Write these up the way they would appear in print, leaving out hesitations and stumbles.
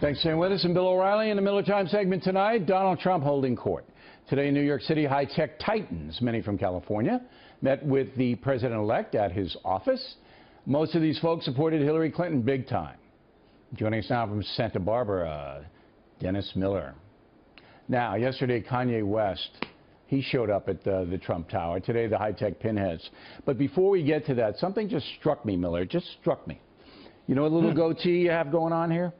Thanks for staying with us. And Bill O'Reilly in the Miller Time segment tonight. Donald Trump holding court. Today in New York City, high-tech titans, many from California, met with the president-elect at his office. Most of these folks supported Hillary Clinton big time. Joining us now from Santa Barbara, Dennis Miller. Now, yesterday, Kanye West, he showed up at the Trump Tower. Today, the high-tech pinheads. But before we get to that, something just struck me, Miller. It just struck me. You know what little goatee you have going on here?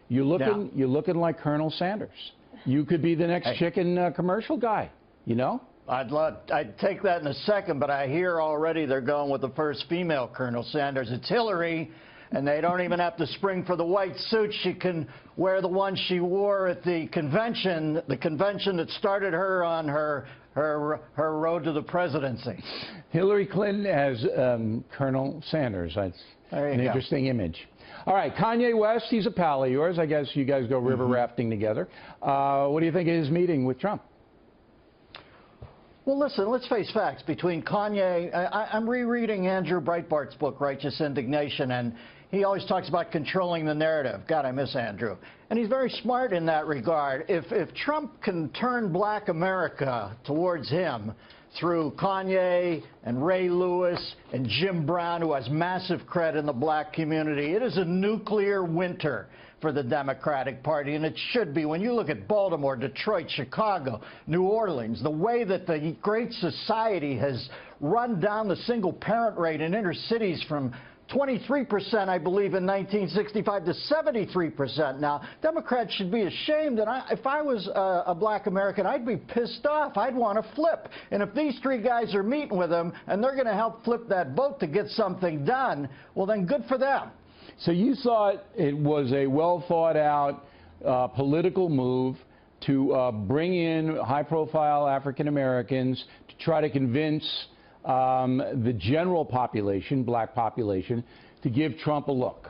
You're looking like Colonel Sanders. You could be the next chicken commercial guy, you know? I'd take that in a second, but I hear already they're going with the first female Colonel Sanders. It's Hillary, and they don't even have to spring for the white suit. She can wear the one she wore at the convention that started her on her road to the presidency. Hillary Clinton as Colonel Sanders. That's an interesting image. All right, Kanye West, he's a pal of yours. I guess you guys go river rafting together. What do you think of his meeting with Trump? Well, listen, let's face facts. Between Kanye, I'm rereading Andrew Breitbart's book, Righteous Indignation, and he always talks about controlling the narrative. God, I miss Andrew. And he's very smart in that regard. If Trump can turn black America towards him through Kanye and Ray Lewis and Jim Brown, who has massive cred in the black community, it is a nuclear winter for the Democratic Party, and it should be. When you look at Baltimore, Detroit, Chicago, New Orleans, the way that the Great Society has run down the single-parent rate in inner cities from 23%, I believe, in 1965 to 73% now. Democrats should be ashamed. And if I was a black American, I'd be pissed off. I'd want to flip. And if these three guys are meeting with him and they're going to help flip that vote to get something done, well, then good for them. So you thought it was a well-thought-out political move to bring in high-profile African Americans to try to convince the general population, black population, to give Trump a look?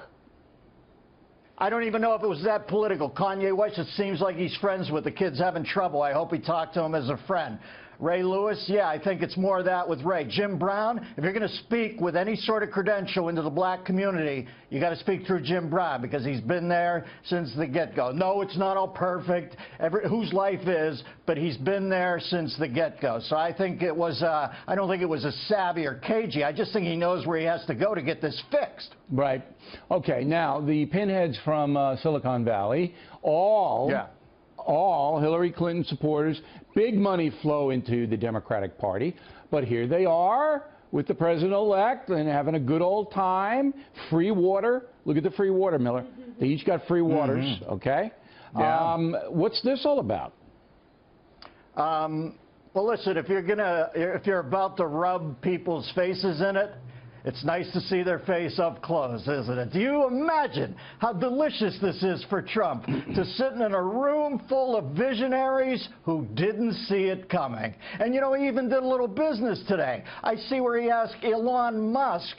I don't even know if it was that political. Kanye West, it seems like he's friends with the kids having trouble. I hope he talked to him as a friend. Ray Lewis, yeah, I think it's more of that with Ray. Jim Brown, if you're going to speak with any sort of credential into the black community, you got to speak through Jim Brown because he's been there since the get-go. No, it's not all perfect, whose life is, but he's been there since the get-go. So I think it was, I don't think it was a savvy or cagey. I just think he knows where he has to go to get this fixed. Right. Okay, now the pinheads from Silicon Valley, all Hillary Clinton supporters, big money flow into the Democratic Party. But here they are with the president-elect and having a good old time. Free water. Look at the free water, Miller. They each got free waters, okay? Yeah. What's this all about? Well, listen, if you're about to rub people's faces in it, it's nice to see their face up close, isn't it? Do you imagine how delicious this is for Trump to sit in a room full of visionaries who didn't see it coming? And, you know, he even did a little business today. I see where he asked Elon Musk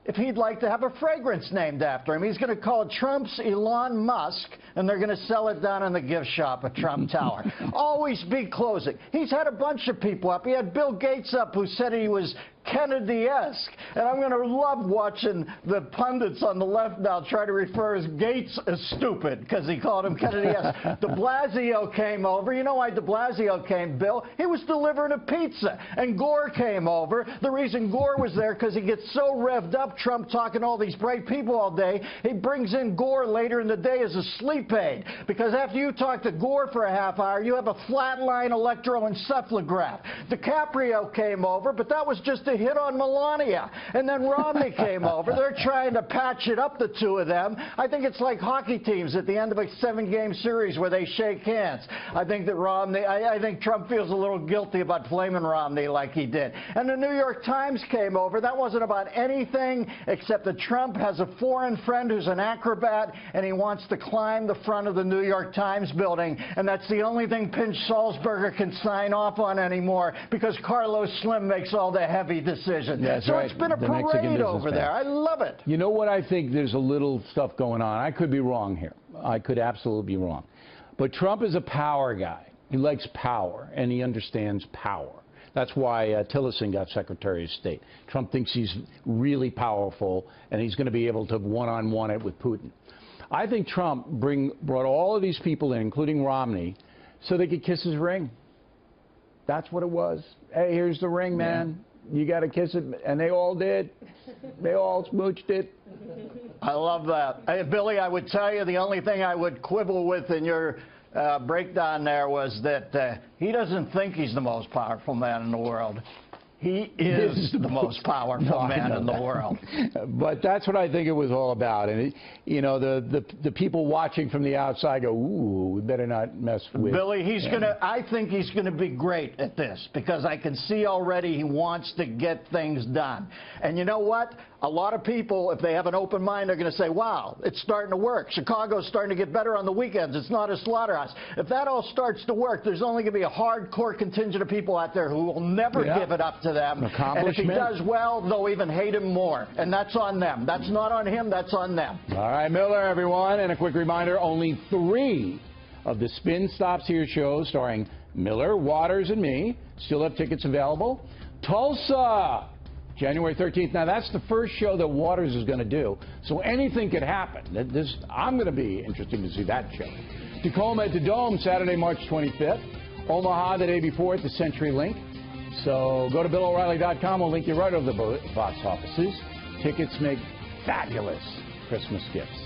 if he'd like to have a fragrance named after him. He's going to call it Trump's Elon Musk, and they're going to sell it down in the gift shop at Trump Tower. Always be closing. He's had a bunch of people up. He had Bill Gates up who said he was Kennedy-esque. And I'm going to love watching the pundits on the left now try to refer to Gates as stupid because he called him Kennedy-esque. De Blasio came over. You know why de Blasio came, Bill? He was delivering a pizza. And Gore came over. The reason Gore was there because he gets so revved up, Trump talking to all these bright people all day, he brings in Gore later in the day as a sleep aid. Because after you talk to Gore for a half hour, you have a flatline electroencephalograph. DiCaprio came over, but that was just a hit on Melania. And then Romney came over. They're trying to patch it up, the two of them. I think it's like hockey teams at the end of a 7-game series where they shake hands. I think that I think Trump feels a little guilty about flaming Romney like he did. And the New York Times came over. That wasn't about anything except that Trump has a foreign friend who's an acrobat and he wants to climb the front of the New York Times building. And that's the only thing Pinch Salzberger can sign off on anymore because Carlos Slim makes all the heavy decisions. That's so right. It's been a parade over there. I love it. You know what? I think there's a little stuff going on. I could be wrong here. I could absolutely be wrong. But Trump is a power guy. He likes power, and he understands power. That's why Tillerson got Secretary of State. Trump thinks he's really powerful, and he's going to be able to one-on-one it with Putin. I think Trump brought all of these people in, including Romney, so they could kiss his ring. That's what it was. Hey, here's the ring, man. You got to kiss it. And they all did. They all smooched it. I love that. Hey, Billy, I would tell you the only thing I would quibble with in your breakdown there was that he doesn't think he's the most powerful man in the world. He is the most powerful man in the world. But that's what I think it was all about. And, you know, the people watching from the outside go, ooh, we better not mess with. Billy, I think he's going to be great at this because I can see already he wants to get things done. And you know what? A lot of people, if they have an open mind, are going to say, wow, it's starting to work. Chicago's starting to get better on the weekends. It's not a slaughterhouse. If that all starts to work, there's only going to be a hardcore contingent of people out there who will never give it up to them. And if he does well, they'll even hate him more. And that's on them. That's not on him. That's on them. All right, Miller, everyone. And a quick reminder, only 3 of the Spin Stops Here shows starring Miller, Waters, and me still have tickets available. Tulsa, January 13th. Now, that's the first show that Waters is going to do, so anything could happen. I'm going to be interested to see that show. Tacoma at the Dome, Saturday, March 25th. Omaha the day before at the CenturyLink. So go to BillO'Reilly.com. We'll link you right over the box offices. Tickets make fabulous Christmas gifts.